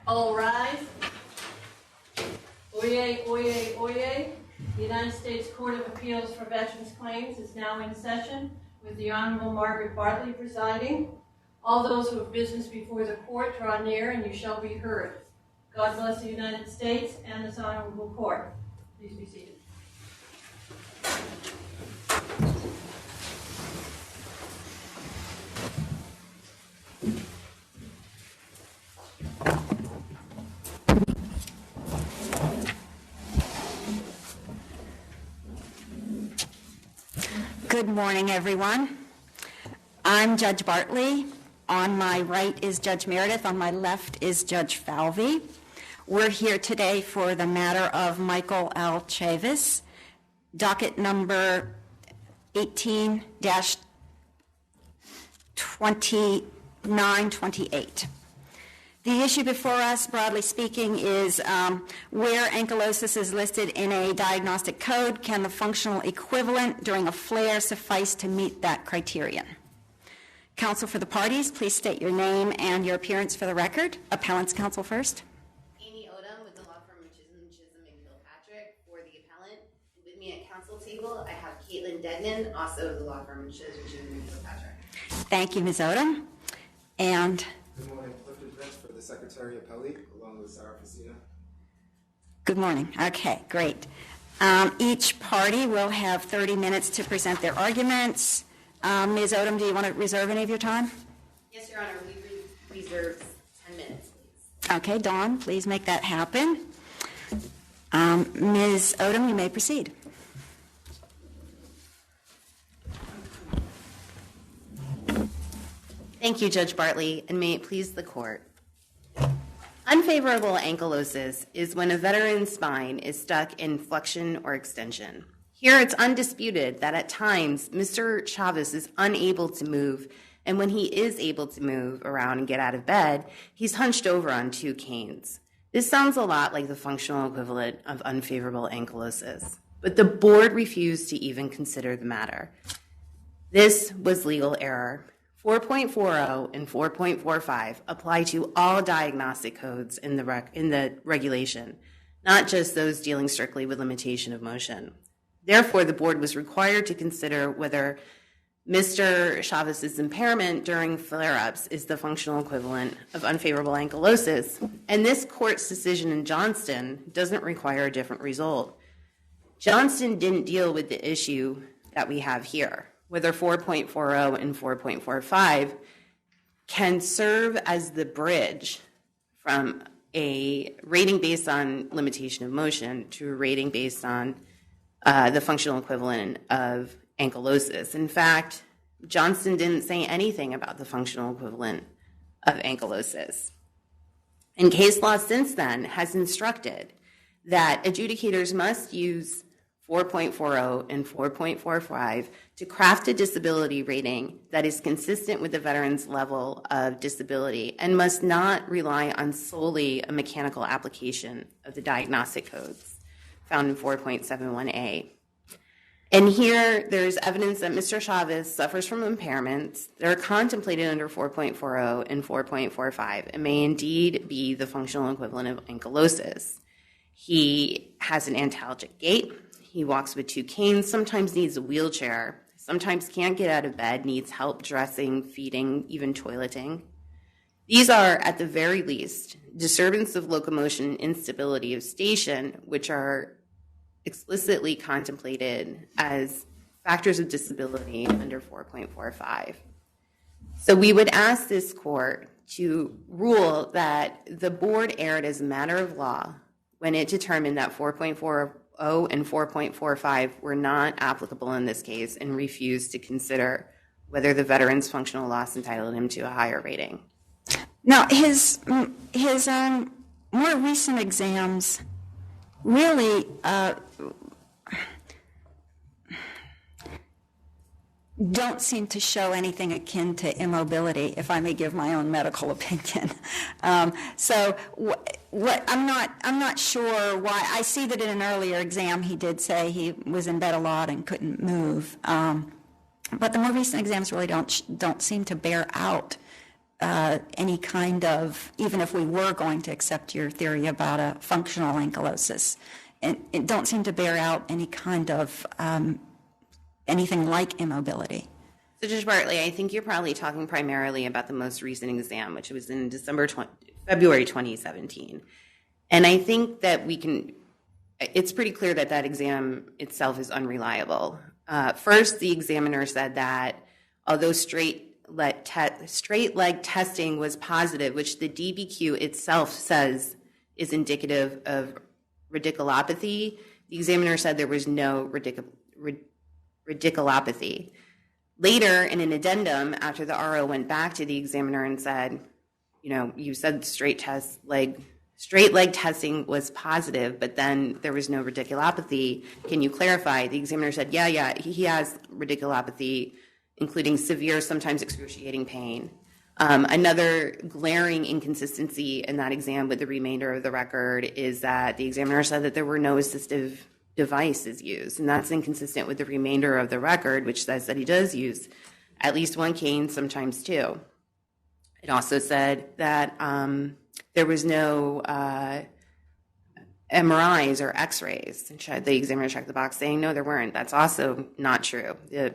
All rise. Oyez, oyez, oyez. The United States Court of Appeals for Veterans Claims is now in session with the Honorable Margaret Bartley presiding. All those who have business before the court draw near and you shall be heard. God bless the United States and this honorable court. Please be seated. Good morning, everyone. I'm Judge Bartley. On my right is Judge Meredith. On my left is Judge Falvey. We're here today for the matter of Michael L. Chavis, docket number 18-2928. The issue before us, broadly speaking, is where ankylosis is listed in a diagnostic code, can the functional equivalent during a flare suffice to meet that criterion? Counsel for the parties, please state your name and your appearance for the record. Appellant's counsel first. Amy Odom with the law firm of Chisholm and Kilpatrick for the appellant. With me at counsel table, I have Caitlin Degnan, also the law firm of Chisholm and Kilpatrick. Thank you, Ms. Odom. And good morning. For the Secretary Appellant, along with Sarah Facina. Good morning. Okay, great. Each party will have 30 minutes to present their arguments. Ms. Odom, do you want to reserve any of your time? Yes, Your Honor. We reserve 10 minutes, please. Okay, Dawn, please make that happen. Ms. Odom, you may proceed. Thank you, Judge Bartley, and may it please the court. Unfavorable ankylosis is when a veteran's spine is stuck in flexion or extension. Here it's undisputed that at times Mr. Chavis is unable to move, and when he is able to move around and get out of bed, he's hunched over on two canes. This sounds a lot like the functional equivalent of unfavorable ankylosis, but the board refused to even consider the matter. This was legal error. 4.40 and 4.45 apply to all diagnostic codes in the regulation, not just those dealing strictly with limitation of motion. Therefore, the board was required to consider whether Mr. Chavis's impairment during flare-ups is the functional equivalent of unfavorable ankylosis, and this court's decision in Johnston doesn't require a different result. Johnston didn't deal with the issue that we have here, whether 4.40 and 4.45 can serve as the bridge from a rating based on limitation of motion to a rating based on the functional equivalent of ankylosis. In fact, Johnston didn't say anything about the functional equivalent of ankylosis. And case law since then has instructed that adjudicators must use 4.40 and 4.45 to craft a disability rating that is consistent with the veteran's level of disability and must not rely on solely a mechanical application of the diagnostic codes found in 4.71a. And here there's evidence that Mr. Chavis suffers from impairments that are contemplated under 4.40 and 4.45 and may indeed be the functional equivalent of ankylosis. He has an antalgic gait. He walks with two canes, sometimes needs a wheelchair, sometimes can't get out of bed, needs help dressing, feeding, even toileting. These are, at the very least, disturbance of locomotion and instability of station, which are explicitly contemplated as factors of disability under 4.45. So we would ask this court to rule that the board erred as a matter of law when it determined that 4.40 and 4.45 were not applicable in this case and refused to consider whether the veteran's functional loss entitled him to a higher rating. Now, his more recent exams really don't seem to show anything akin to immobility, if I may give my own medical opinion. So I'm not sure why. I see that in an earlier exam he did say he was in bed a lot and couldn't move. But the more recent exams really don't seem to bear out any kind of, even if we were going to accept your theory about a functional ankylosis, it don't seem to bear out any kind of anything like immobility. So Judge Bartley, I think you're probably talking primarily about the most recent exam, which was in February 2017. And I think that it's pretty clear that that exam itself is unreliable. First, the examiner said that although straight leg testing was positive, which the DBQ itself says is indicative of radiculopathy, the examiner said there was no radiculopathy. Later, in an addendum, after the RO went back to the examiner and said, you said straight leg testing was positive, but then there was no radiculopathy. Can you clarify? The examiner said, yeah, he has radiculopathy, including severe, sometimes excruciating pain. Another glaring inconsistency in that exam with the remainder of the record is that the examiner said that there were no assistive devices used, and that's inconsistent with the remainder of the record, which says that he does use at least one cane, sometimes two. It also said that there was no MRIs or X-rays. The examiner checked the box saying, no, there weren't. That's also not true. The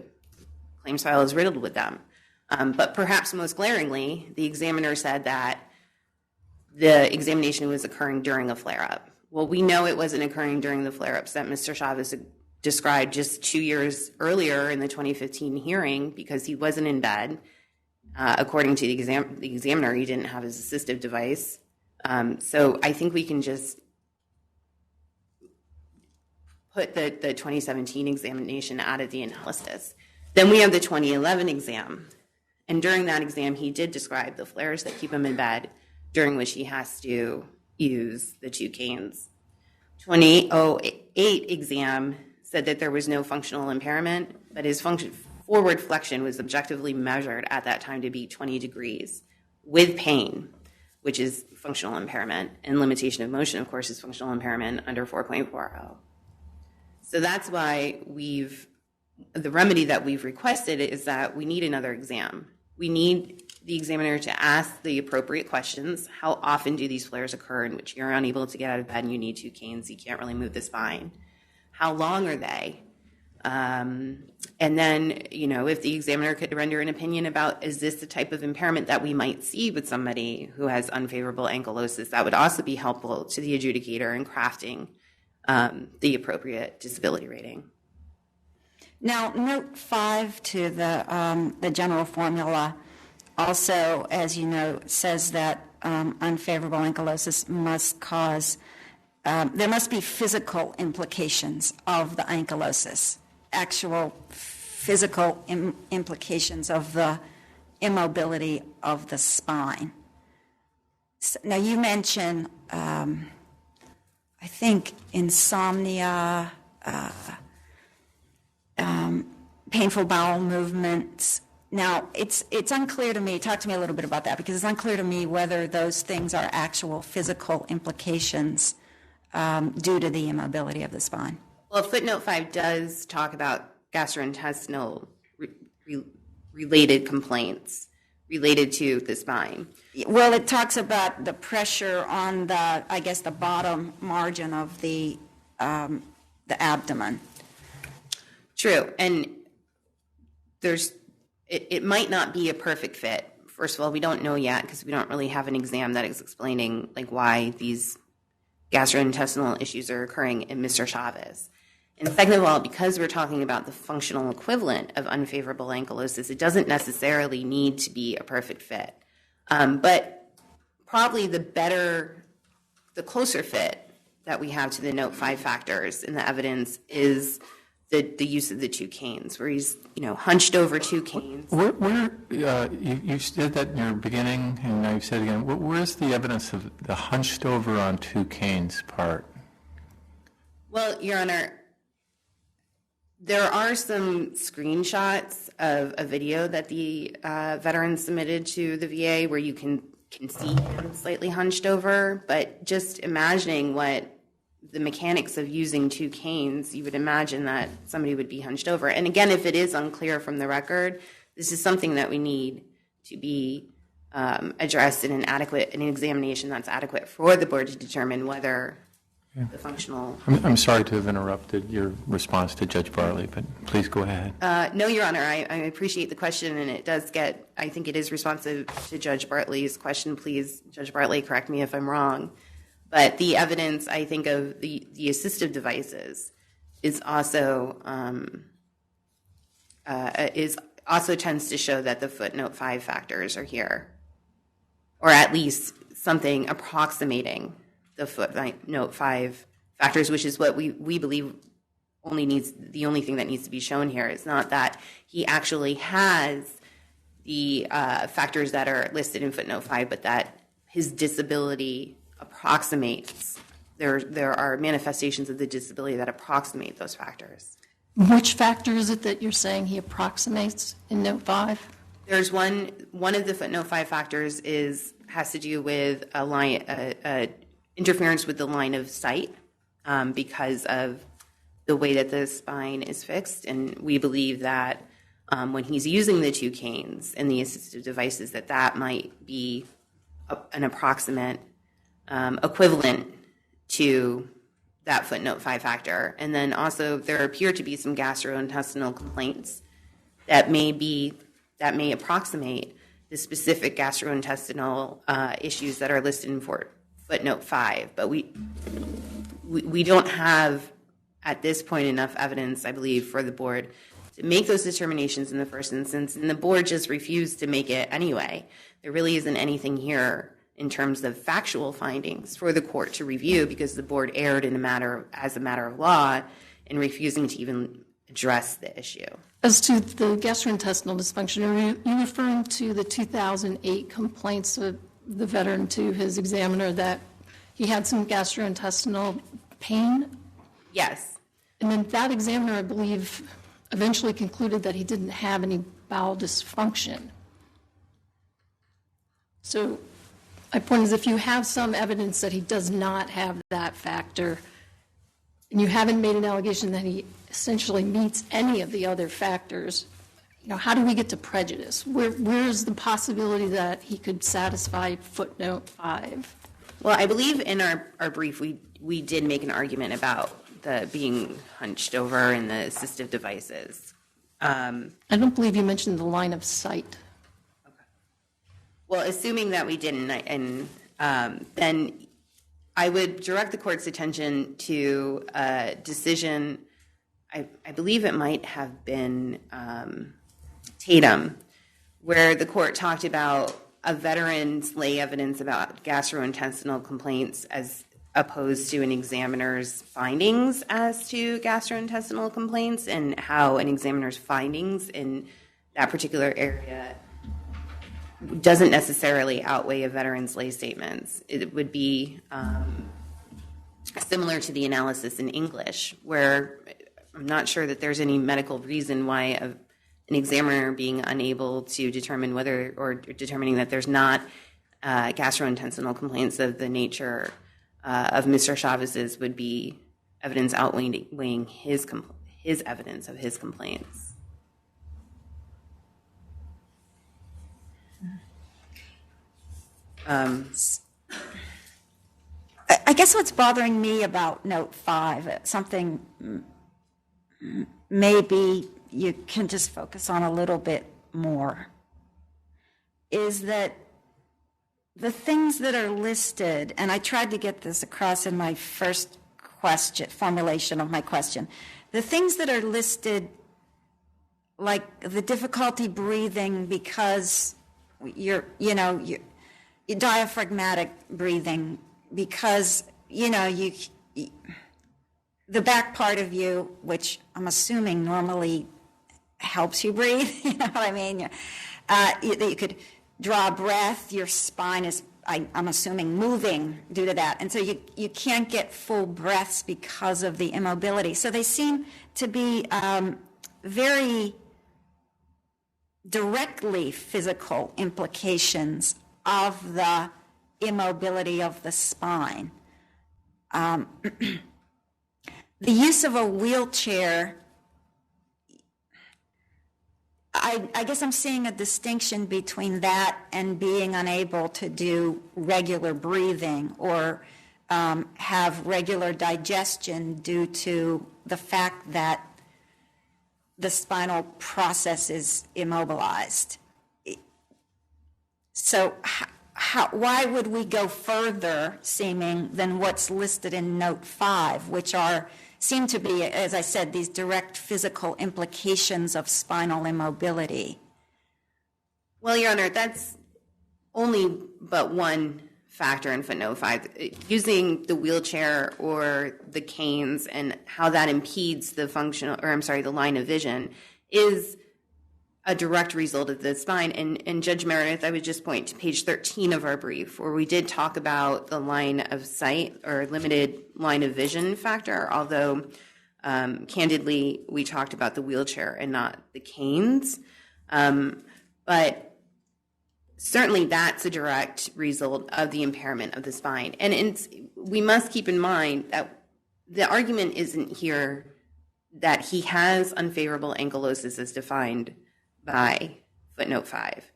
claims file is riddled with them. But perhaps most glaringly, the examiner said that the examination was occurring during a flare-up. Well, we know it wasn't occurring during the flare-ups that Mr. Chavis described just 2 years earlier in the 2015 hearing, because he wasn't in bed. According to the examiner, he didn't have his assistive device. So I think we can just put the 2017 examination out of the analysis. Then we have the 2011 exam. And during that exam, he did describe the flares that keep him in bed, during which he has to use the two canes. 2008 exam said that there was no functional impairment, but his forward flexion was objectively measured at that time to be 20 degrees with pain, which is functional impairment, and limitation of motion, of course, is functional impairment under 4.40. So that's why the remedy that we've requested is that we need another exam. We need the examiner to ask the appropriate questions. How often do these flares occur in which you're unable to get out of bed and you need two canes, you can't really move the spine? How long are they? And then, if the examiner could render an opinion about, is this the type of impairment that we might see with somebody who has unfavorable ankylosis, that would also be helpful to the adjudicator in crafting the appropriate disability rating. Now, note 5 to the general formula also, as you know, says that unfavorable ankylosis must cause, there must be physical implications of the ankylosis, actual physical implications of the immobility of the spine. So, now, you mentioned, I think, insomnia, painful bowel movements. Now, it's unclear to me, talk to me a little bit about that, because it's unclear to me whether those things are actual physical implications due to the immobility of the spine. Well, footnote 5 does talk about gastrointestinal related complaints related to the spine. Well, it talks about the pressure on the bottom margin of the abdomen. True, and it might not be a perfect fit. First of all, we don't know yet because we don't really have an exam that is explaining why these gastrointestinal issues are occurring in Mr. Chavis. And second of all, because we're talking about the functional equivalent of unfavorable ankylosis, it doesn't necessarily need to be a perfect fit. But probably the closer fit that we have to the note 5 factors in the evidence is the use of the two canes, where he's hunched over two canes. Where you said that in your beginning, and now you said it again. Where's the evidence of the hunched over on two canes part? Well, Your Honor, There are some screenshots of a video that the veteran submitted to the VA where you can see him slightly hunched over, but just imagining what the mechanics of using two canes, you would imagine that somebody would be hunched over. And again, if it is unclear from the record, this is something that we need to be addressed in an examination that's adequate for the board to determine whether the functional... I'm sorry to have interrupted your response to Judge Bartley, but please go ahead. No, Your Honor, I appreciate the question, and it does get, I think it is responsive to Judge Bartley's question. Please, Judge Bartley, correct me if I'm wrong. But the evidence, I think, of the assistive devices is also tends to show that the footnote 5 factors are here, or at least something approximating the footnote 5 factors, which is what we believe the only thing that needs to be shown here. It's not that he actually has the factors that are listed in footnote 5, but that his disability approximates. There are manifestations of the disability that approximate those factors. Which factor is it that you're saying he approximates in note 5? There's one of the footnote 5 factors has to do with interference with the line of sight because of the way that the spine is fixed, and we believe that when he's using the two canes and the assistive devices, that might be an approximate equivalent to that footnote 5 factor. And then also there appear to be some gastrointestinal complaints that may approximate the specific gastrointestinal issues that are listed in footnote 5. But we don't have at this point enough evidence, I believe, for the board to make those determinations in the first instance, and the board just refused to make it anyway. There really isn't anything here in terms of factual findings for the court to review because the board erred as a matter of law in refusing to even address the issue. As to the gastrointestinal dysfunction, are you referring to the 2008 complaints of the veteran to his examiner that he had some gastrointestinal pain? Yes. And then that examiner, I believe, eventually concluded that he didn't have any bowel dysfunction. So my point is, if you have some evidence that he does not have that factor, and you haven't made an allegation that he essentially meets any of the other factors, how do we get to prejudice? Where's the possibility that he could satisfy footnote 5? Well, I believe in our brief we did make an argument about the being hunched over and the assistive devices. I don't believe you mentioned the line of sight. Well, assuming that we didn't, and then I would direct the court's attention to a decision, I believe it might have been Tatum, where the court talked about a veteran's lay evidence about gastrointestinal complaints as opposed to an examiner's findings as to gastrointestinal complaints, and how an examiner's findings in that particular area doesn't necessarily outweigh a veteran's lay statements. It would be similar to the analysis in English, where I'm not sure that there's any medical reason why an examiner being unable to determine whether, or determining that there's not gastrointestinal complaints of the nature of Mr. Chavis's would be evidence outweighing his evidence of his complaints. I guess what's bothering me about note 5, something maybe you can just focus on a little bit more, is that the things that are listed, and I tried to get this across in my first formulation of my question, the things that are listed, like the difficulty breathing because you're diaphragmatic breathing because, the back part of you, which I'm assuming normally helps you breathe, you know what I mean? You could draw a breath, your spine is, I'm assuming, moving due to that. And so you can't get full breaths because of the immobility. So they seem to be very directly physical implications of the immobility of the spine. The use of a wheelchair, I guess I'm seeing a distinction between that and being unable to do regular breathing or have regular digestion due to the fact that the spinal process is immobilized. So why would we go further, seeming, than what's listed in Note 5, which seem to be, as I said, these direct physical implications of spinal immobility? Well, Your Honor, that's only but one factor in footnote 5. Using the wheelchair or the canes and how that impedes the the line of vision is a direct result of the spine. And Judge Meredith, I would just point to page 13 of our brief, where we did talk about the line of sight or limited line of vision factor, although candidly, we talked about the wheelchair and not the canes. But certainly that's a direct result of the impairment of the spine. And we must keep in mind that the argument isn't here that he has unfavorable ankylosis as defined by footnote 5.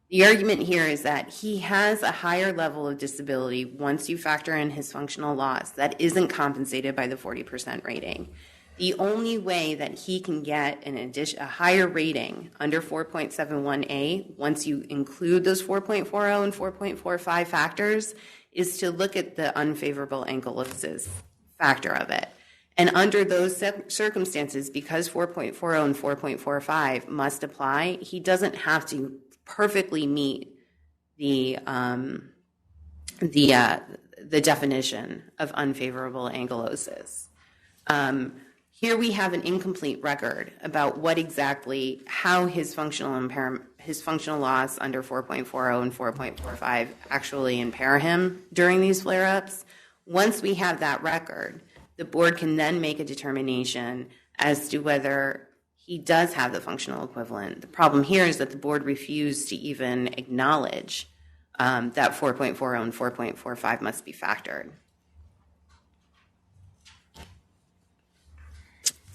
The argument here is that he has a higher level of disability once you factor in his functional loss that isn't compensated by the 40% rating. The only way that he can get a higher rating under 4.71a, once you include those 4.40 and 4.45 factors, is to look at the unfavorable ankylosis factor of it. And under those circumstances, because 4.40 and 4.45 must apply, he doesn't have to perfectly meet the definition of unfavorable ankylosis. Here we have an incomplete record about how his functional loss under 4.40 and 4.45 actually impair him during these flare-ups. Once we have that record, the board can then make a determination as to whether he does have the functional equivalent. The problem here is that the board refused to even acknowledge that 4.40 and 4.45 must be factored.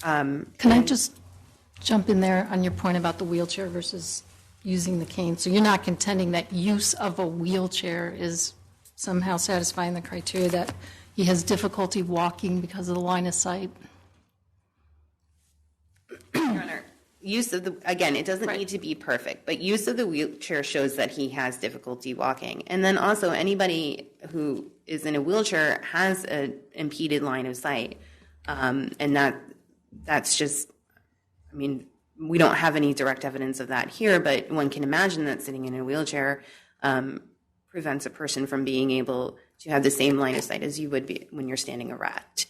Can I just jump in there on your point about the wheelchair versus using the cane? So you're not contending that use of a wheelchair is somehow satisfying the criteria that he has difficulty walking because of the line of sight? Your Honor, again, it doesn't need to be perfect, but use of the wheelchair shows that he has difficulty walking. And then also anybody who is in a wheelchair has an impeded line of sight. And that's just, we don't have any direct evidence of that here, but one can imagine that sitting in a wheelchair prevents a person from being able to have the same line of sight as you would be when you're standing erect.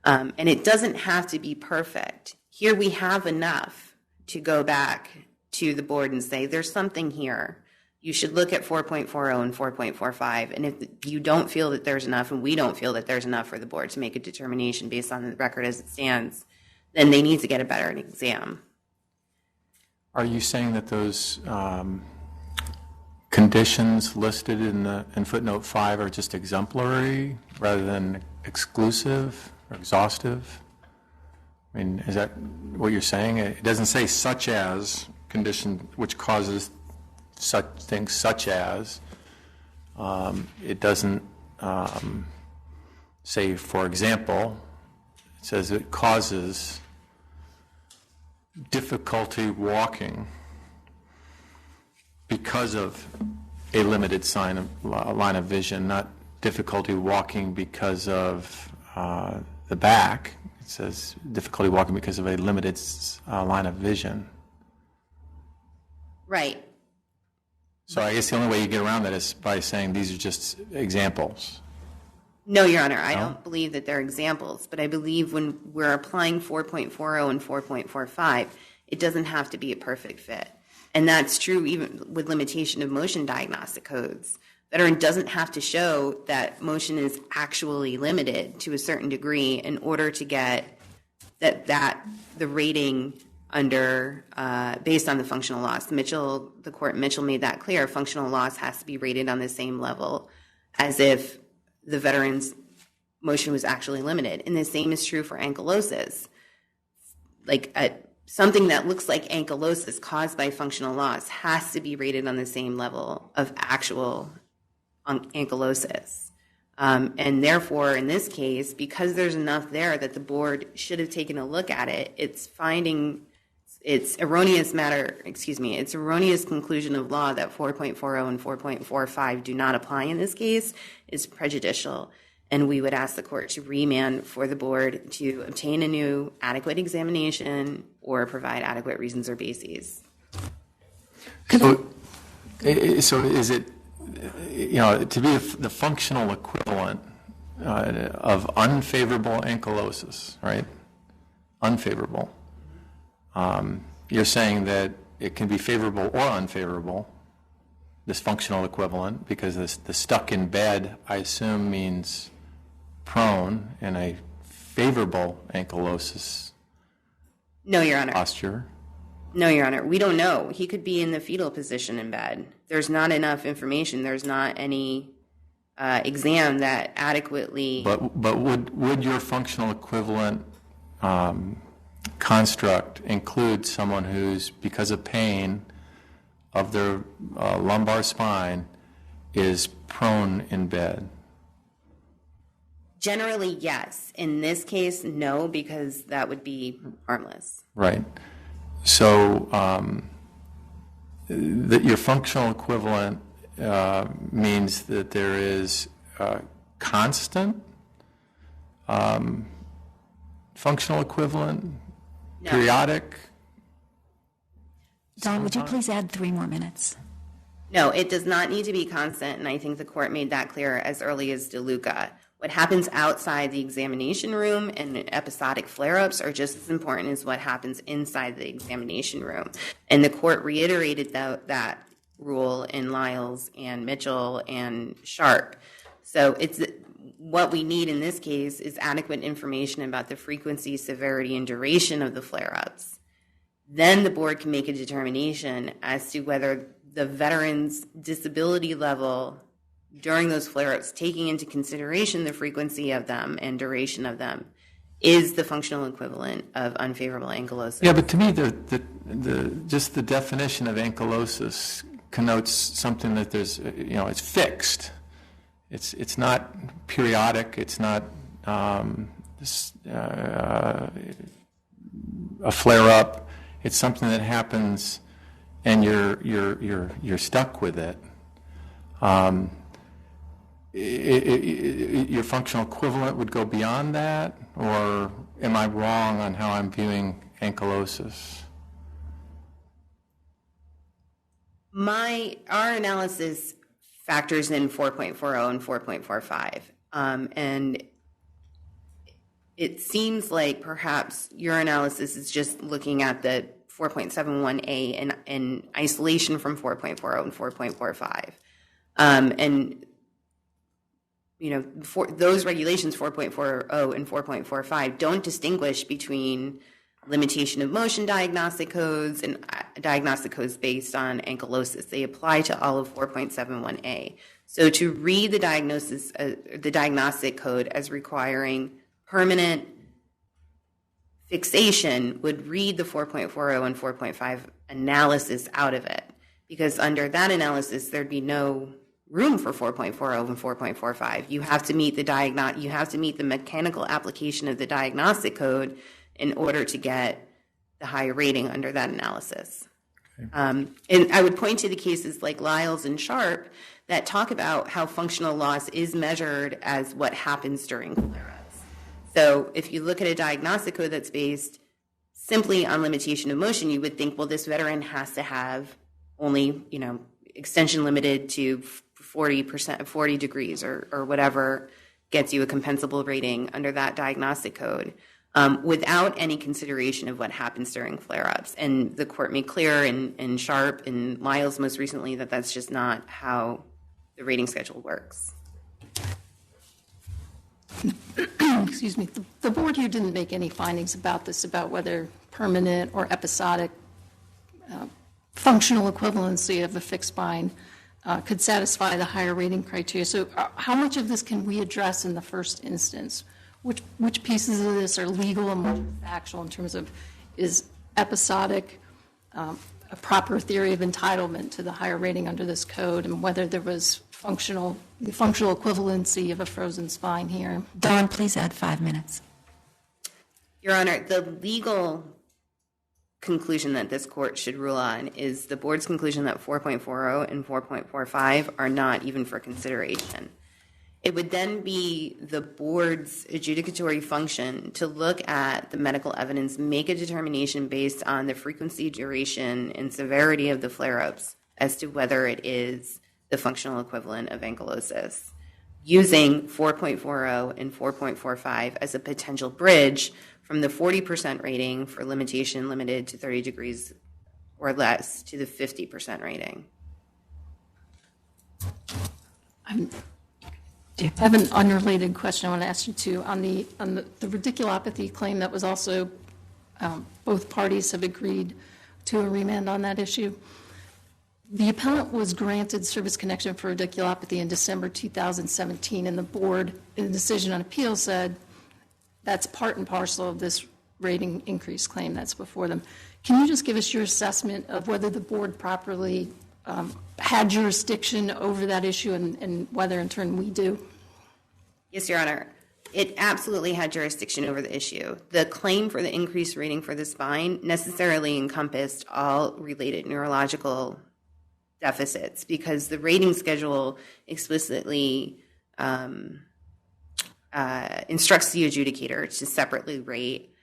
And it doesn't have to be perfect. Here we have enough to go back to the board and say, there's something here. You should look at 4.40 and 4.45. And if you don't feel that there's enough, and we don't feel that there's enough for the board to make a determination based on the record as it stands, then they need to get a better exam. Are you saying that those conditions listed in footnote 5 are just exemplary rather than exclusive or exhaustive? Is that what you're saying? It doesn't say such as condition which causes such things such as. It doesn't say, for example. It says it causes difficulty walking because of a limited line of vision, not difficulty walking because of the back. It says difficulty walking because of a limited line of vision. Right. So I guess the only way you get around that is by saying these are just examples. No, Your Honor, I don't believe that they're examples, but I believe when we're applying 4.40 and 4.45, it doesn't have to be a perfect fit. And that's true even with limitation of motion diagnostic codes. Veteran doesn't have to show that motion is actually limited to a certain degree in order to get the rating under based on the functional loss. The court Mitchell made that clear. Functional loss has to be rated on the same level as if the veteran's motion was actually limited. And the same is true for ankylosis. Something that looks like ankylosis caused by functional loss has to be rated on the same level of actual ankylosis. And therefore, in this case, because there's enough there that the board should have taken a look at it, it's erroneous conclusion of law that 4.40 and 4.45 do not apply in this case is prejudicial. And we would ask the court to remand for the board to obtain a new adequate examination or provide adequate reasons or bases. So is it, to be the functional equivalent of unfavorable ankylosis, right? Unfavorable. You're saying that it can be favorable or unfavorable, this functional equivalent, because the stuck in bed, I assume, means prone in a favorable ankylosis No, Your Honor. posture. No, Your Honor. We don't know. He could be in the fetal position in bed. There's not enough information. There's not any exam that adequately... But would your functional equivalent construct include someone who's, because of pain of their lumbar spine, is prone in bed? Generally, yes. In this case, no, because that would be harmless. Right. So that your functional equivalent means that there is constant functional equivalent, No. periodic? Dawn, would you please add 3 more minutes? No, it does not need to be constant, and I think the court made that clear as early as DeLuca. What happens outside the examination room and episodic flare-ups are just as important as what happens inside the examination room. And the court reiterated that rule in Lyles and Mitchell and Sharp. So what we need in this case is adequate information about the frequency, severity, and duration of the flare-ups. Then the board can make a determination as to whether the veteran's disability level during those flare-ups, taking into consideration the frequency of them and duration of them, is the functional equivalent of unfavorable ankylosis. Yeah, but to me, just the definition of ankylosis connotes something that there's, it's fixed. It's not periodic. It's not a flare-up. It's something that happens, and you're stuck with it. Your functional equivalent would go beyond that, or am I wrong on how I'm viewing ankylosis? Our analysis factors in 4.40 and 4.45, and it seems like perhaps your analysis is just looking at the 4.71A in isolation from 4.40 and 4.45, and those regulations, 4.40 and 4.45, don't distinguish between limitation of motion diagnostic codes and diagnostic codes based on ankylosis. They apply to all of 4.71A. So to read the diagnostic code as requiring permanent fixation would read the 4.40 and 4.5 analysis out of it, because under that analysis there'd be no room for 4.40 and 4.45. You have to meet the mechanical application of the diagnostic code in order to get the higher rating under that analysis. Okay. And I would point to the cases like Lyles and Sharp that talk about how functional loss is measured as what happens during flare-ups. So if you look at a diagnostic code that's based simply on limitation of motion, you would think, well, this veteran has to have only, extension limited to 40 degrees or whatever gets you a compensable rating under that diagnostic code, without any consideration of what happens during flare-ups. And the court made clear in Sharp and Lyles most recently that that's just not how the rating schedule works. excuse me, the board here didn't make any findings about this, about whether permanent or episodic functional equivalency of a fixed spine could satisfy the higher rating criteria. So how much of this can we address in the first instance? Which pieces of this are legal and which are factual in terms of, is episodic a proper theory of entitlement to the higher rating under this code, and whether there was the functional equivalency of a frozen spine here? Dawn, please add 5 minutes. Your Honor, the legal conclusion that this court should rule on is the board's conclusion that 4.40 and 4.45 are not even for consideration. It would then be the board's adjudicatory function to look at the medical evidence, make a determination based on the frequency, duration, and severity of the flare-ups as to whether it is the functional equivalent of ankylosis, using 4.40 and 4.45 as a potential bridge from the 40% rating for limitation limited to 30 degrees or less to the 50% rating. I have an unrelated question I want to ask you too. On the radiculopathy claim that was also, both parties have agreed to a remand on that issue. The appellant was granted service connection for radiculopathy in December 2017, and the board, in the decision on appeal, said that's part and parcel of this rating increase claim that's before them. Can you just give us your assessment of whether the board properly had jurisdiction over that issue, and whether in turn we do? Yes, Your Honor. It absolutely had jurisdiction over the issue. The claim for the increased rating for the spine necessarily encompassed all related neurological deficits, because the rating schedule explicitly instructs the adjudicator to separately rate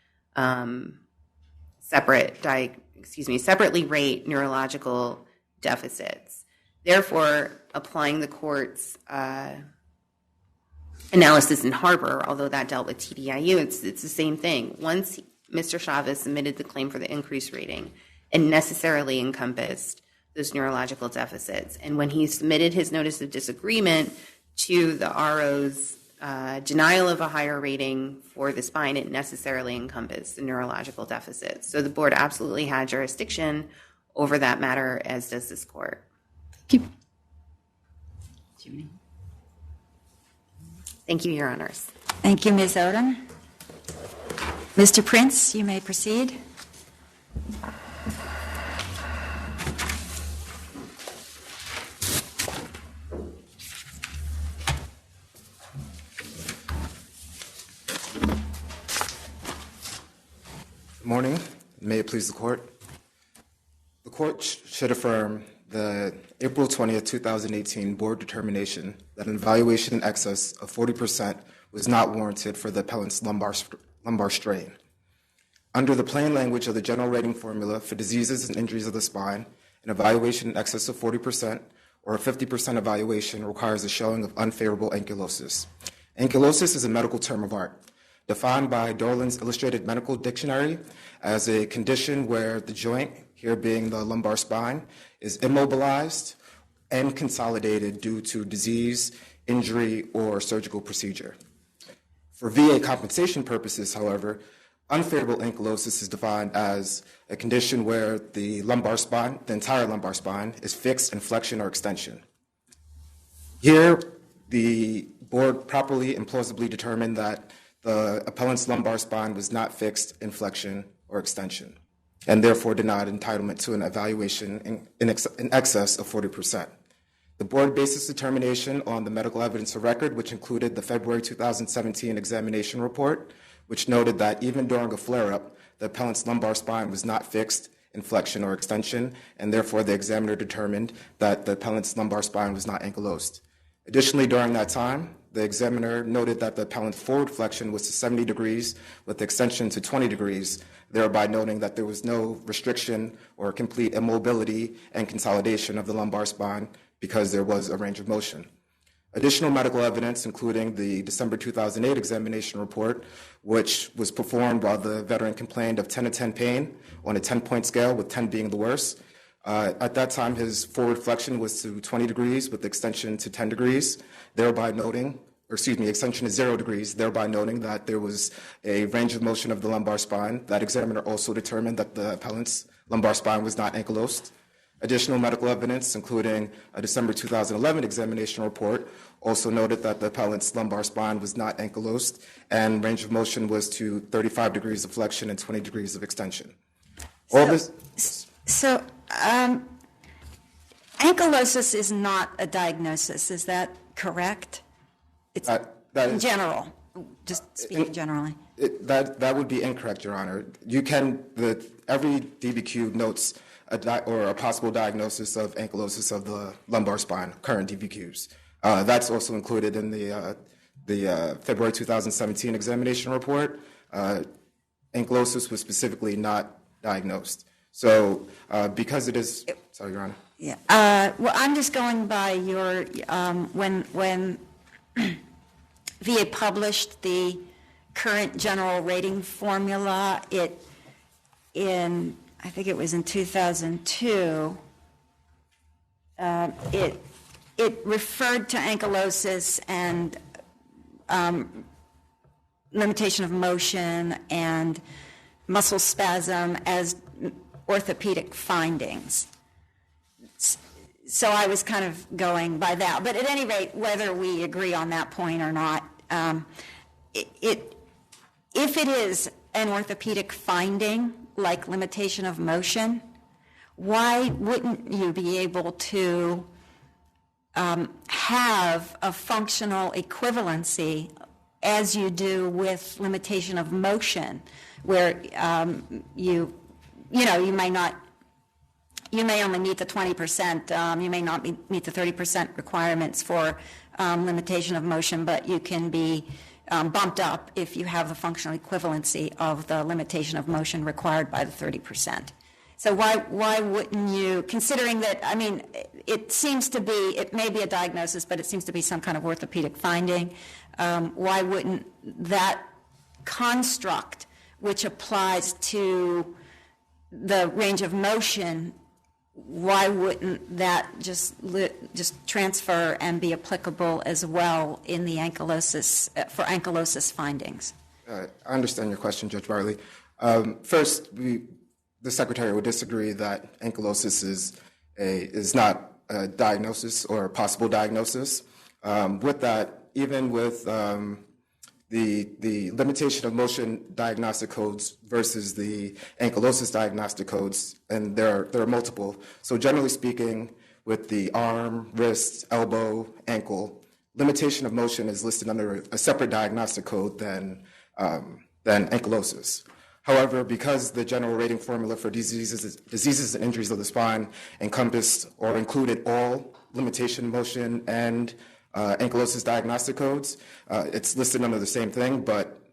separately rate neurological deficits. Therefore, applying the court's analysis in Harbor, although that dealt with TDIU, it's the same thing. Once Mr. Chavis submitted the claim for the increased rating, it necessarily encompassed those neurological deficits. And when he submitted his notice of disagreement to the RO's denial of a higher rating for the spine, it necessarily encompassed the neurological deficits. So the board absolutely had jurisdiction over that matter, as does this court. Thank you, Your Honors. Thank you, Ms. Odom. Mr. Prince, you may proceed. Good morning. May it please the court. The court should affirm the April 20th, 2018 board determination that an evaluation in excess of 40% was not warranted for the appellant's lumbar strain. Under the plain language of the general rating formula for diseases and injuries of the spine, an evaluation in excess of 40% or a 50% evaluation requires a showing of unfavorable ankylosis. Ankylosis is a medical term of art, defined by Dorland's Illustrated Medical Dictionary as a condition where the joint, here being the lumbar spine, is immobilized and consolidated due to disease, injury, or surgical procedure. For VA compensation purposes, however, unfavorable ankylosis is defined as a condition where the lumbar spine, the entire lumbar spine, is fixed in flexion or extension. Here, the board properly and plausibly determined that the appellant's lumbar spine was not fixed in flexion or extension, and therefore denied entitlement to an evaluation in excess of 40%. The board based its determination on the medical evidence of record, which included the February 2017 examination report, which noted that even during a flare-up, the appellant's lumbar spine was not fixed in flexion or extension, and therefore the examiner determined that the appellant's lumbar spine was not ankylosed. Additionally, during that time, the examiner noted that the appellant's forward flexion was to 70 degrees with extension to 20 degrees, thereby noting that there was no restriction or complete immobility and consolidation of the lumbar spine because there was a range of motion. Additional medical evidence, including the December 2008 examination report, which was performed while the veteran complained of 10 to 10 pain on a 10-point scale, with 10 being the worst. At that time, his forward flexion was to 20 degrees with extension to 10 degrees, thereby noting extension is 0 degrees, thereby noting that there was a range of motion of the lumbar spine. That examiner also determined that the appellant's lumbar spine was not ankylosed. Additional medical evidence, including a December 2011 examination report, also noted that the appellant's lumbar spine was not ankylosed, and range of motion was to 35 degrees of flexion and 20 degrees of extension. Ankylosis is not a diagnosis, is that correct? It's in general, just speaking generally. That would be incorrect, Your Honor. Every DBQ notes a possible diagnosis of ankylosis of the lumbar spine, current DBQs. That's also included in the February 2017 examination report. Ankylosis was specifically not diagnosed. So because it is, sorry, Your Honor. Yeah. Well, I'm just going by your when VA published the current general rating formula. I think it was in 2002. It referred to ankylosis and limitation of motion and muscle spasm as orthopedic findings. So I was kind of going by that. But at any rate, whether we agree on that point or not, if it is an orthopedic finding, like limitation of motion, why wouldn't you be able to have a functional equivalency as you do with limitation of motion, where you may only meet the 20%, you may not meet the 30% requirements for limitation of motion, but you can be bumped up if you have the functional equivalency of the limitation of motion required by the 30%. So why wouldn't you, considering that, I mean, it may be a diagnosis, but it seems to be some kind of orthopedic finding, why wouldn't that construct, which applies to the range of motion, why wouldn't that just transfer and be applicable as well in the ankylosis, for ankylosis findings? I understand your question, Judge Barley. First, the Secretary would disagree that ankylosis is not a diagnosis or a possible diagnosis. With that, even with the limitation of motion diagnostic codes versus the ankylosis diagnostic codes, and there are multiple. So generally speaking, with the arm, wrist, elbow, ankle, limitation of motion is listed under a separate diagnostic code than ankylosis. However, because the general rating formula for diseases and injuries of the spine encompassed or included all limitation of motion and ankylosis diagnostic codes, it's listed under the same thing,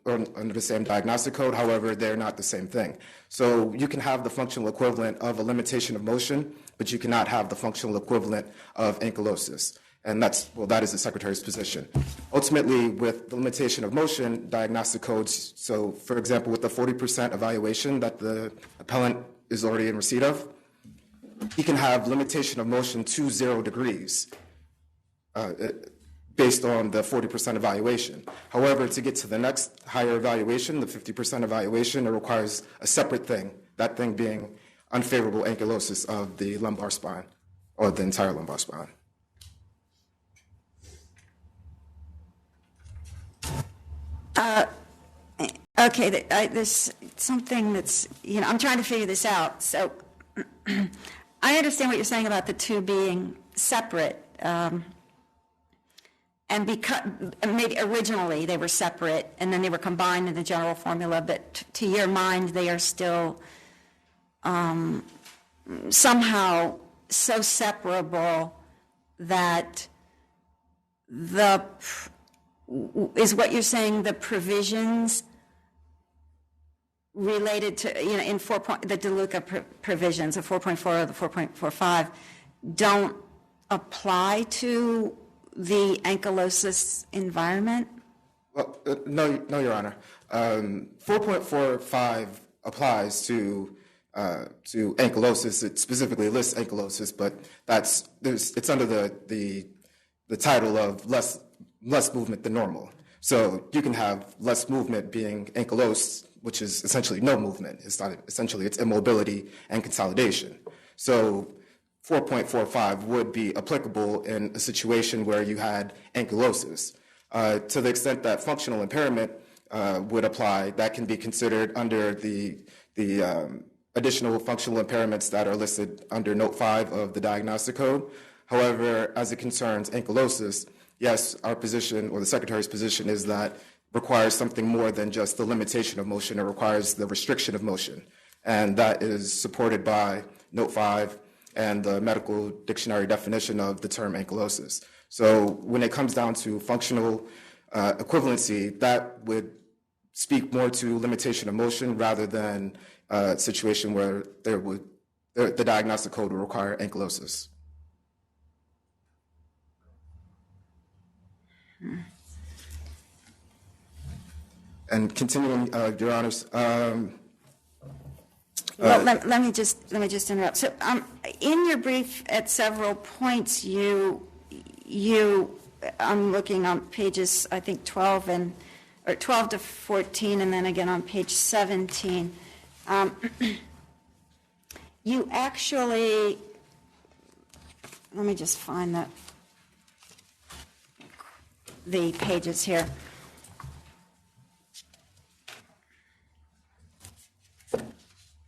or under the same diagnostic code. However, they're not the same thing. So you can have the functional equivalent of a limitation of motion, but you cannot have the functional equivalent of ankylosis. And that is the Secretary's position. Ultimately, with the limitation of motion diagnostic codes, so for example, with the 40% evaluation that the appellant is already in receipt of, he can have limitation of motion to 0 degrees. Based on the 40% evaluation. However, to get to the next higher evaluation, the 50% evaluation, it requires a separate thing, that thing being unfavorable ankylosis of the lumbar spine, or the entire lumbar spine. Okay, there's something that's, I'm trying to figure this out. So I understand what you're saying about the two being separate. And because maybe originally they were separate and then they were combined in the general formula, but to your mind they are still somehow so separable that is what you're saying, the provisions related to, in the DeLuca provisions of 4.4 or the 4.45 don't apply to the ankylosis environment? Well, no, Your Honor. 4.45 applies to ankylosis. It specifically lists ankylosis, but it's under the title of less less movement than normal. So you can have less movement being ankylosed, which is essentially no movement. It's not essentially, it's immobility and consolidation. So 4.45 would be applicable in a situation where you had ankylosis. To the extent that functional impairment would apply, that can be considered under the additional functional impairments that are listed under Note 5 of the Diagnostic Code. However, as it concerns ankylosis, yes, our position, or the Secretary's position, is that requires something more than just the limitation of motion. It requires the restriction of motion. And that is supported by Note 5 and the medical dictionary definition of the term ankylosis. So when it comes down to functional equivalency, that would speak more to limitation of motion rather than a situation where the diagnostic code would require ankylosis. And continuing, Your Honors. Well, let me just interrupt. So, in your brief, at several points, I'm looking on pages, I think 12 to 14, and then again on page 17. You actually, let me just find the pages here.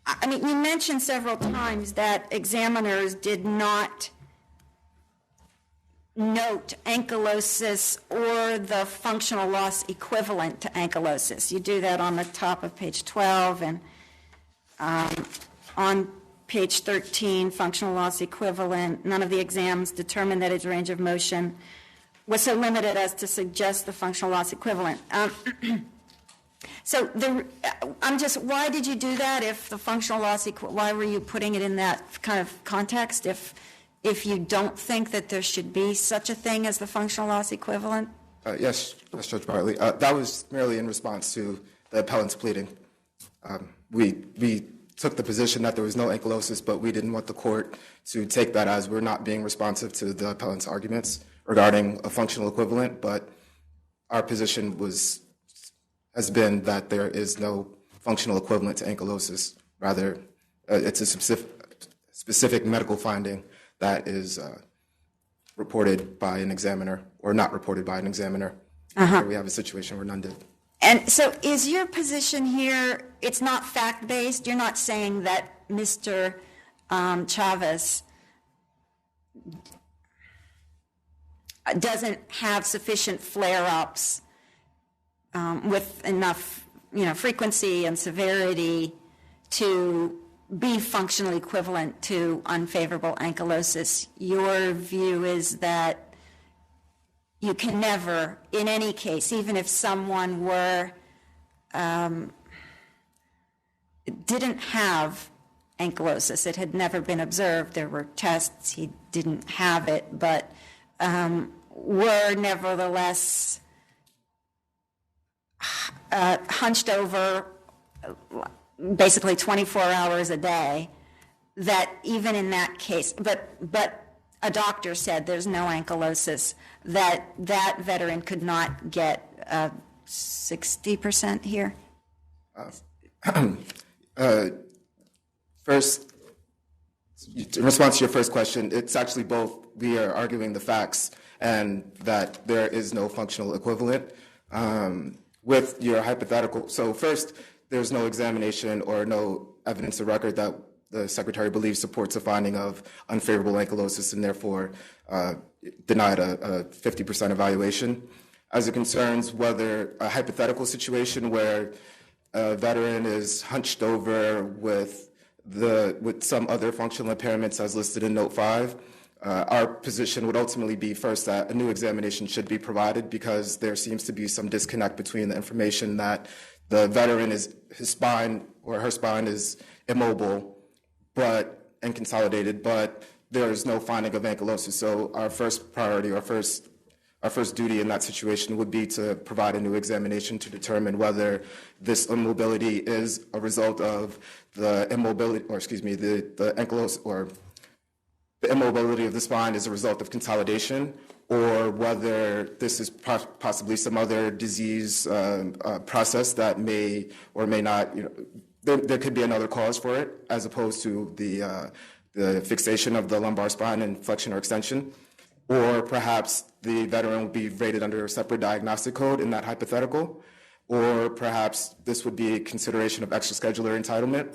I mean, you mentioned several times that examiners did not note ankylosis or the functional loss equivalent to ankylosis. You do that on the top of page 12, and on page 13, functional loss equivalent. None of the exams determined that its range of motion was so limited as to suggest the functional loss equivalent. So why did you do that if the functional loss, why were you putting it in that kind of context if you don't think that there should be such a thing as the functional loss equivalent? Yes, Judge Bartley. That was merely in response to the appellant's pleading. We took the position that there was no ankylosis, but we didn't want the court to take that as we're not being responsive to the appellant's arguments regarding a functional equivalent, but our position has been that there is no functional equivalent to ankylosis. Rather, it's a specific medical finding that is reported by an examiner or not reported by an examiner. Here we have a situation where none did. And so is your position here, it's not fact-based? You're not saying that Mr. Chavis doesn't have sufficient flare-ups with enough, frequency and severity to be functionally equivalent to unfavorable ankylosis. Your view is that you can never, in any case, even if someone didn't have ankylosis, it had never been observed, there were tests, he didn't have it, but were nevertheless hunched over basically 24 hours a day, that even in that case, but a doctor said there's no ankylosis, that veteran could not get 60% here? First, in response to your first question, it's actually both. We are arguing the facts and that there is no functional equivalent. With your hypothetical, so first, there's no examination or no evidence of record that the Secretary believes supports a finding of unfavorable ankylosis and therefore denied a 50% evaluation. As it concerns whether a hypothetical situation where a veteran is hunched over with some other functional impairments as listed in Note 5, our position would ultimately be first that a new examination should be provided because there seems to be some disconnect between the information that the veteran his spine or her spine is immobile and consolidated, but there is no finding of ankylosis. So our first priority, our first duty in that situation would be to provide a new examination to determine whether this immobility is a result of the immobility, or the ankylosis, or the immobility of the spine is a result of consolidation, or whether this is possibly some other disease process that may or may not, there could be another cause for it, as opposed to the fixation of the lumbar spine and flexion or extension. Or perhaps the veteran would be rated under a separate diagnostic code in that hypothetical. Or perhaps this would be a consideration of extraschedular entitlement.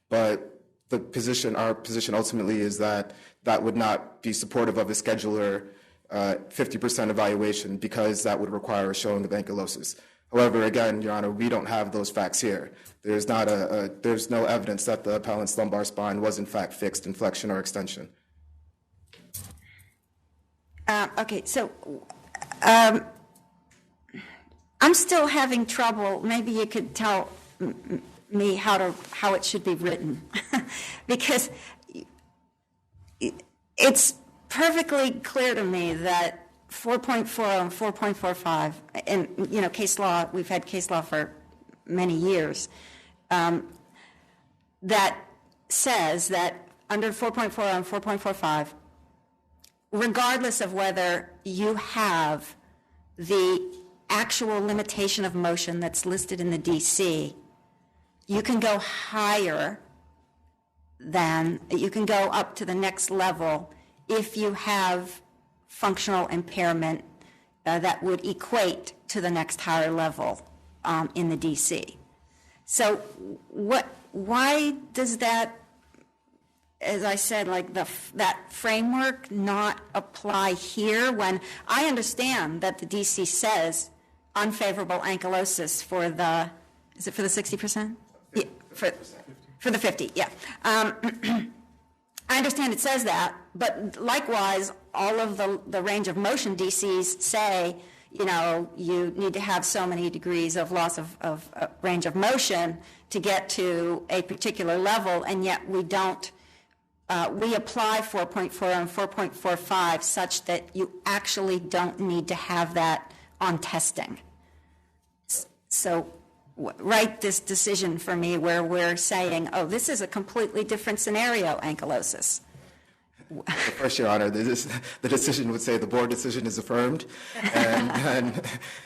But our position ultimately is that that would not be supportive of a scheduler 50% evaluation, because that would require a showing of ankylosis. However, again, Your Honor, we don't have those facts here. There's no evidence that the appellant's lumbar spine was in fact fixed in flexion or extension. Okay, so I'm still having trouble. Maybe you could tell me how it should be written, because it's perfectly clear to me that 4.40 and 4.45, and case law, we've had case law for many years, that says that under 4.40 and 4.45, regardless of whether you have the actual limitation of motion that's listed in the DC, you can go higher than, you can go up to the next level if you have functional impairment that would equate to the next higher level in the DC. So why does that, as I said, like that framework not apply here, when I understand that the DC says unfavorable ankylosis for the, is it for the 60%? Yeah, for the 50, yeah. I understand it says that, but likewise, all of the range of motion DCs say, you need to have so many degrees of loss of range of motion to get to a particular level, and yet we don't. We apply 4.4 and 4.45 such that you actually don't need to have that on testing. So write this decision for me where we're saying, oh, this is a completely different scenario, ankylosis. First, Your Honor, the decision would say the board decision is affirmed, and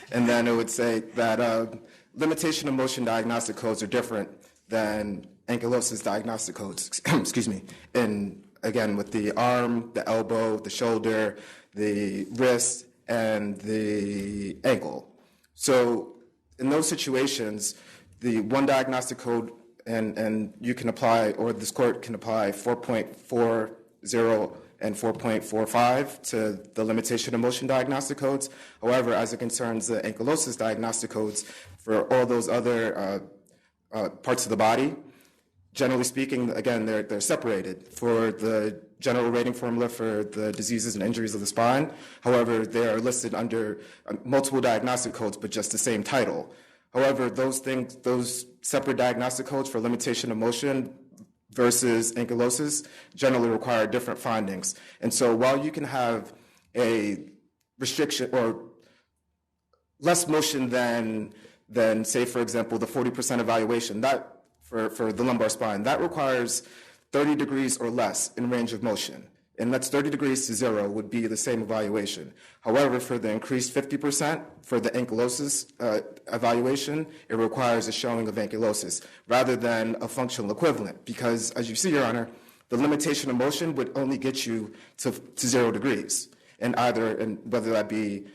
then it would say that limitation of motion diagnostic codes are different than ankylosis diagnostic codes, excuse me, and again, with the arm, the elbow, the shoulder, the wrist, and the ankle. So in those situations, the one diagnostic code, and you can apply, or this court can apply 4.40 and 4.45 to the limitation of motion diagnostic codes. However, as it concerns the ankylosis diagnostic codes for all those other parts of the body, generally speaking, again, they're separated for the general rating formula for the diseases and injuries of the spine. However, they are listed under multiple diagnostic codes, but just the same title. However, those separate diagnostic codes for limitation of motion versus ankylosis generally require different findings. And so while you can have a restriction or less motion than say, for example, the 40% evaluation, that for the lumbar spine, that requires 30 degrees or less in range of motion. And that's 30 degrees to 0 would be the same evaluation. However, for the increased 50% for the ankylosis evaluation, it requires a showing of ankylosis rather than a functional equivalent. Because as you see, Your Honor, the limitation of motion would only get you to 0 degrees. And whether that be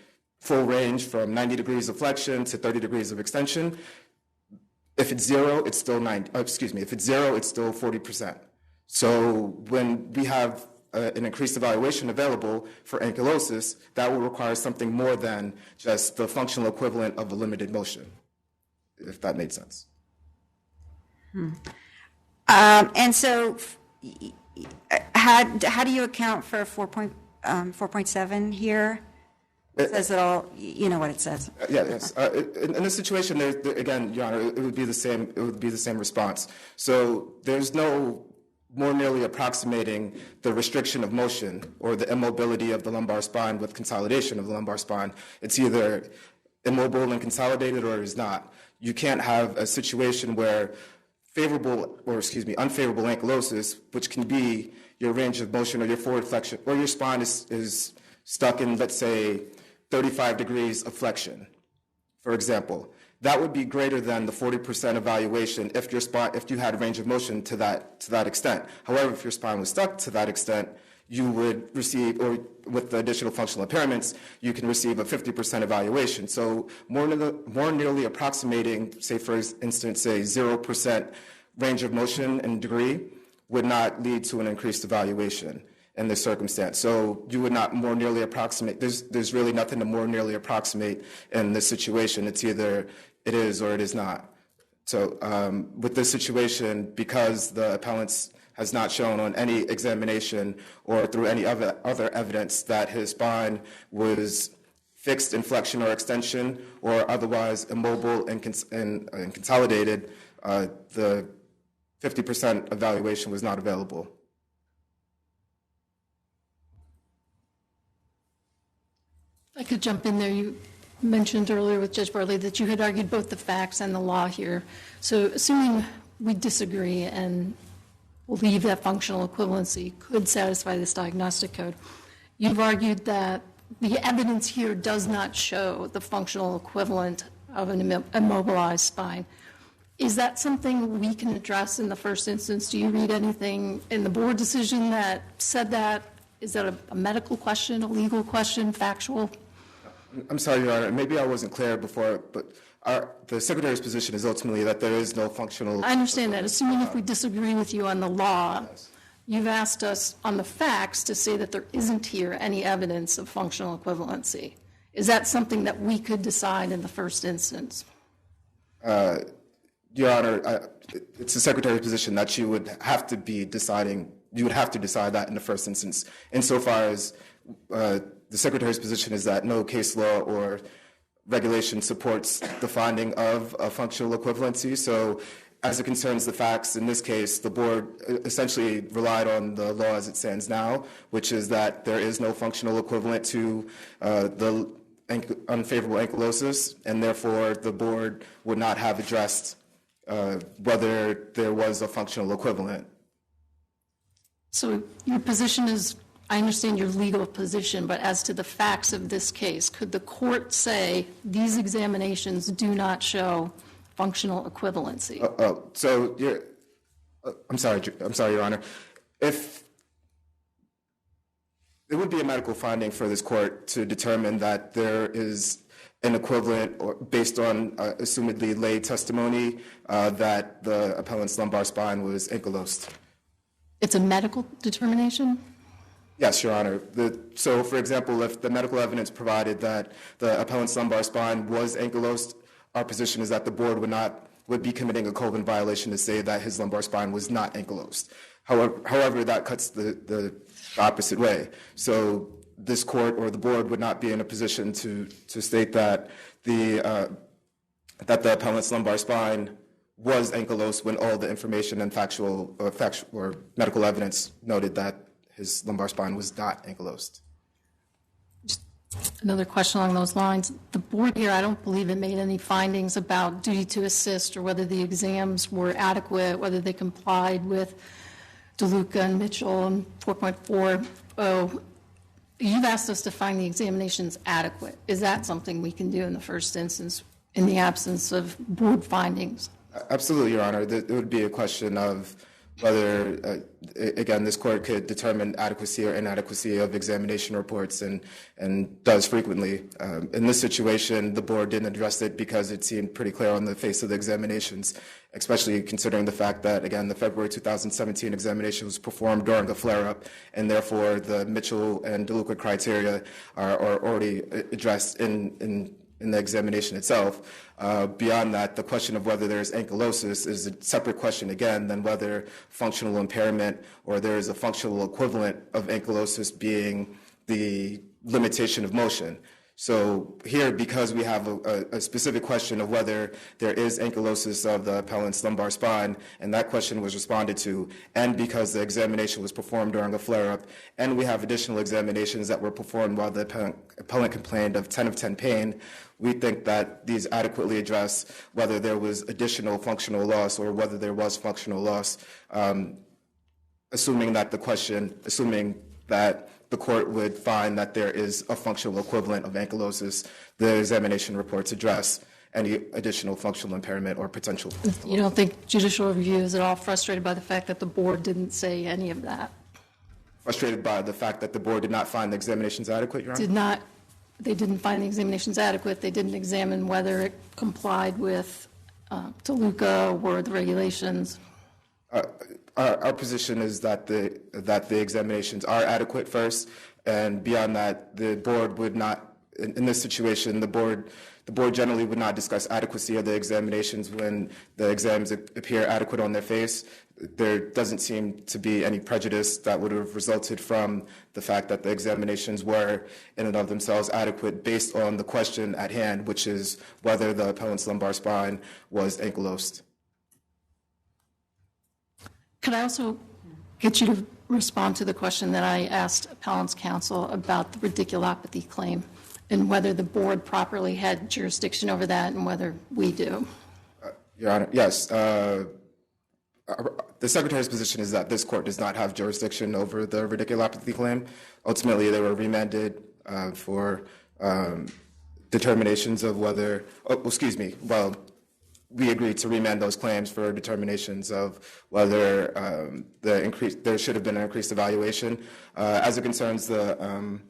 full range from 90 degrees of flexion to 30 degrees of extension, if it's 0, it's still if it's 0, it's still 40%. So when we have an increased evaluation available for ankylosis, that will require something more than just the functional equivalent of a limited motion, if that made sense. And so how do you account for 4.7 here? It says it all, you know what it says. Yes. In this situation, again, Your Honor, it would be the same. It would be the same response. So there's no more nearly approximating the restriction of motion or the immobility of the lumbar spine with consolidation of the lumbar spine. It's either immobile and consolidated or it is not. You can't have a situation where unfavorable ankylosis, which can be, your range of motion or your forward flexion, or your spine is stuck in, let's say, 35 degrees of flexion, for example, that would be greater than the 40% evaluation if you had range of motion to that extent. However, if your spine was stuck to that extent, you would receive, or with the additional functional impairments, you can receive a 50% evaluation. So more nearly approximating, say for instance, say 0% range of motion and degree would not lead to an increased evaluation in this circumstance. So you would not more nearly approximate, there's really nothing to more nearly approximate in this situation. It's either it is or it is not. So with this situation, because the appellant has not shown on any examination or through any other evidence that his spine was fixed in flexion or extension or otherwise immobile and consolidated, the 50% evaluation was not available. I could jump in there. You mentioned earlier with Judge Bartley that you had argued both the facts and the law here. So assuming we disagree and believe that functional equivalency could satisfy this diagnostic code, you've argued that the evidence here does not show the functional equivalent of an immobilized spine. Is that something we can address in the first instance? Do you read anything in the board decision that said that? Is that a medical question, a legal question, factual? I'm sorry, Your Honor. Maybe I wasn't clear before, but the Secretary's position is ultimately that there is no functional... I understand that. Assuming if we disagree with you on the law, you've asked us on the facts to say that there isn't here any evidence of functional equivalency. Is that something that we could decide in the first instance? Your Honor, it's the Secretary's position that you would have to decide that in the first instance, insofar as the Secretary's position is that no case law or regulation supports the finding of a functional equivalency. So as it concerns the facts, in this case, the board essentially relied on the law as it stands now, which is that there is no functional equivalent to the unfavorable ankylosis, and therefore the board would not have addressed whether there was a functional equivalent. So your position is, I understand your legal position, but as to the facts of this case, could the court say these examinations do not show functional equivalency? I'm sorry, Your Honor. If it would be a medical finding for this court to determine that there is an equivalent, or based on assumedly lay testimony, that the appellant's lumbar spine was ankylosed. It's a medical determination? Yes, Your Honor. So, for example, if the medical evidence provided that the appellant's lumbar spine was ankylosed, our position is that the board would be committing a Colvin violation to say that his lumbar spine was not ankylosed. However, that cuts the opposite way. So this court or the board would not be in a position to state that the appellant's lumbar spine was ankylosed when all the information and factual or medical evidence noted that his lumbar spine was not ankylosed. Just another question along those lines. The board here, I don't believe it made any findings about duty to assist or whether the exams were adequate, whether they complied with DeLuca and Mitchell and 4.40. You've asked us to find the examinations adequate. Is that something we can do in the first instance in the absence of board findings? Absolutely, Your Honor. It would be a question of whether, again, this court could determine adequacy or inadequacy of examination reports and does frequently. In this situation, the board didn't address it because it seemed pretty clear on the face of the examinations, especially considering the fact that, again, the February 2017 examination was performed during a flare-up, and therefore the Mitchell and DeLuca criteria are already addressed in the examination itself. Beyond that, the question of whether there's ankylosis is a separate question, again, than whether functional impairment or there is a functional equivalent of ankylosis being the limitation of motion. So here, because we have a specific question of whether there is ankylosis of the appellant's lumbar spine, and that question was responded to, and because the examination was performed during a flare-up, and we have additional examinations that were performed while the appellant complained of 10 of 10 pain, we think that these adequately address whether there was additional functional loss or whether there was functional loss assuming that the court would find that there is a functional equivalent of ankylosis, the examination reports address any additional functional impairment or potential. You don't think judicial review is at all frustrated by the fact that the board didn't say any of that? Frustrated by the fact that the board did not find the examinations adequate, Your Honor? They didn't find the examinations adequate. They didn't examine whether it complied with Toluca or the regulations. Our position is that the examinations are adequate first, and beyond that, the board would not, in this situation, the board generally would not discuss adequacy of the examinations when the exams appear adequate on their face. There doesn't seem to be any prejudice that would have resulted from the fact that the examinations were in and of themselves adequate based on the question at hand, which is whether the appellant's lumbar spine was ankylosed. Could I also get you to respond to the question that I asked appellant's counsel about the radiculopathy claim and whether the board properly had jurisdiction over that and whether we do? Your Honor, yes. The Secretary's position is that this court does not have jurisdiction over the radiculopathy claim. Ultimately, they were remanded for determinations of whether, we agreed to remand those claims for determinations of whether there should have been an increased evaluation. As it concerns the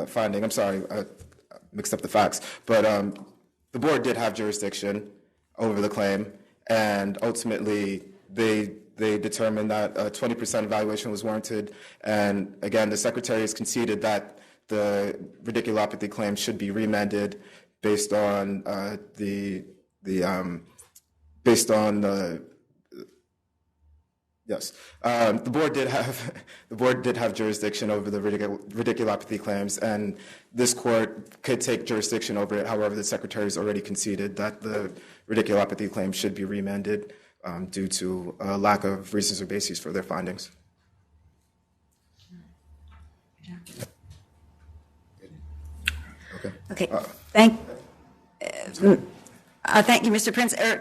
finding, I'm sorry, I mixed up the facts, but the board did have jurisdiction over the claim, and ultimately they determined that a 20% evaluation was warranted. And again, the Secretary has conceded that the radiculopathy claim should be remanded based on the board did have jurisdiction over the radiculopathy claims, and this court could take jurisdiction over it. However, the Secretary has already conceded that the radiculopathy claim should be remanded due to a lack of reasons or bases for their findings. Okay. Thank you, Mr. Prince. I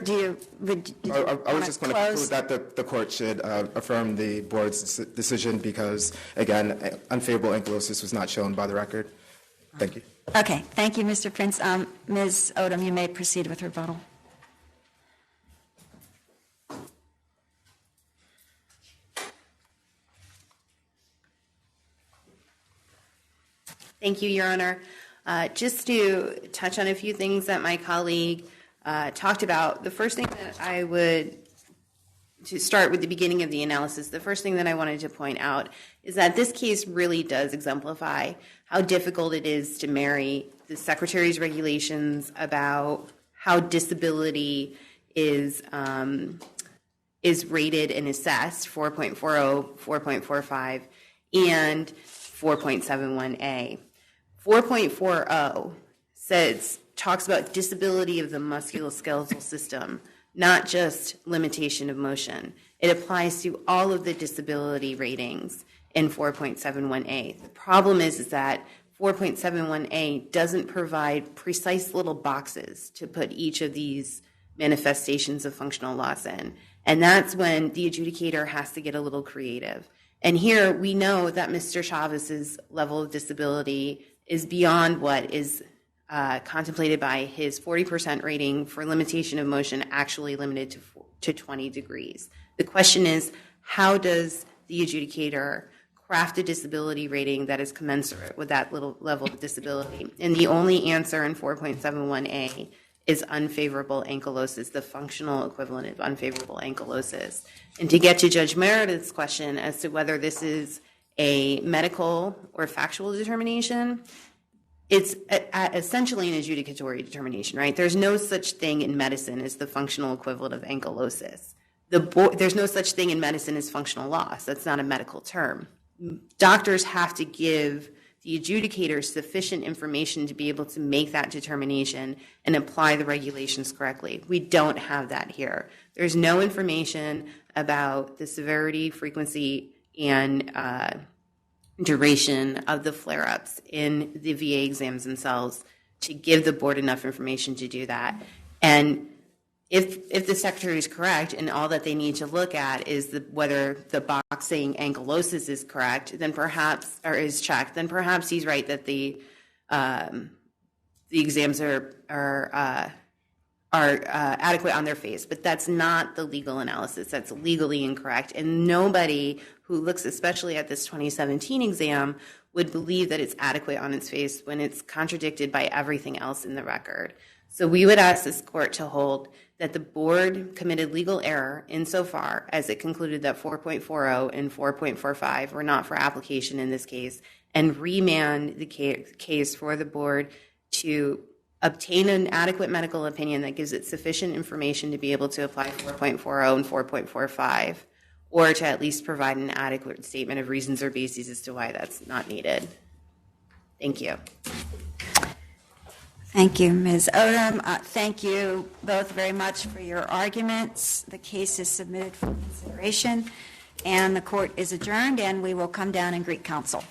was just going to conclude that the court should affirm the board's decision because, again, unfavorable ankylosis was not shown by the record. Thank you. Okay. Thank you, Mr. Prince. Ms. Odom, you may proceed with rebuttal. Thank you, Your Honor. Just to touch on a few things that my colleague talked about, the first thing that I would, to start with the beginning of the analysis, the first thing that I wanted to point out is that this case really does exemplify how difficult it is to marry the Secretary's regulations about how disability is rated and assessed, 4.40, 4.45, and 4.71a. 4.40 talks about disability of the musculoskeletal system, not just limitation of motion. It applies to all of the disability ratings in 4.71a. The problem is that 4.71a doesn't provide precise little boxes to put each of these manifestations of functional loss in. And that's when the adjudicator has to get a little creative. And here we know that Mr. Chavis's level of disability is beyond what is contemplated by his 40% rating for limitation of motion, actually limited to 20 degrees. The question is, how does the adjudicator craft a disability rating that is commensurate with that little level of disability? And the only answer in 4.71a is unfavorable ankylosis, the functional equivalent of unfavorable ankylosis. And to get to Judge Meredith's question as to whether this is a medical or factual determination, it's essentially an adjudicatory determination, right? There's no such thing in medicine as the functional equivalent of ankylosis. There's no such thing in medicine as functional loss. That's not a medical term. Doctors have to give the adjudicator sufficient information to be able to make that determination and apply the regulations correctly. We don't have that here. There's no information about the severity, frequency, and duration of the flare-ups in the VA exams themselves to give the board enough information to do that. And if the secretary is correct and all that they need to look at is whether the box saying ankylosis is correct, then perhaps, or is checked, then perhaps he's right that the exams are adequate on their face. But that's not the legal analysis. That's legally incorrect. And nobody who looks especially at this 2017 exam would believe that it's adequate on its face when it's contradicted by everything else in the record. So we would ask this court to hold that the board committed legal error insofar as it concluded that 4.40 and 4.45 were not for application in this case, and remand the case for the board to obtain an adequate medical opinion that gives it sufficient information to be able to apply 4.40 and 4.45, or to at least provide an adequate statement of reasons or bases as to why that's not needed. Thank you. Thank you, Ms. Odom. Thank you both very much for your arguments. The case is submitted for consideration, and the court is adjourned, and we will come down and greet counsel.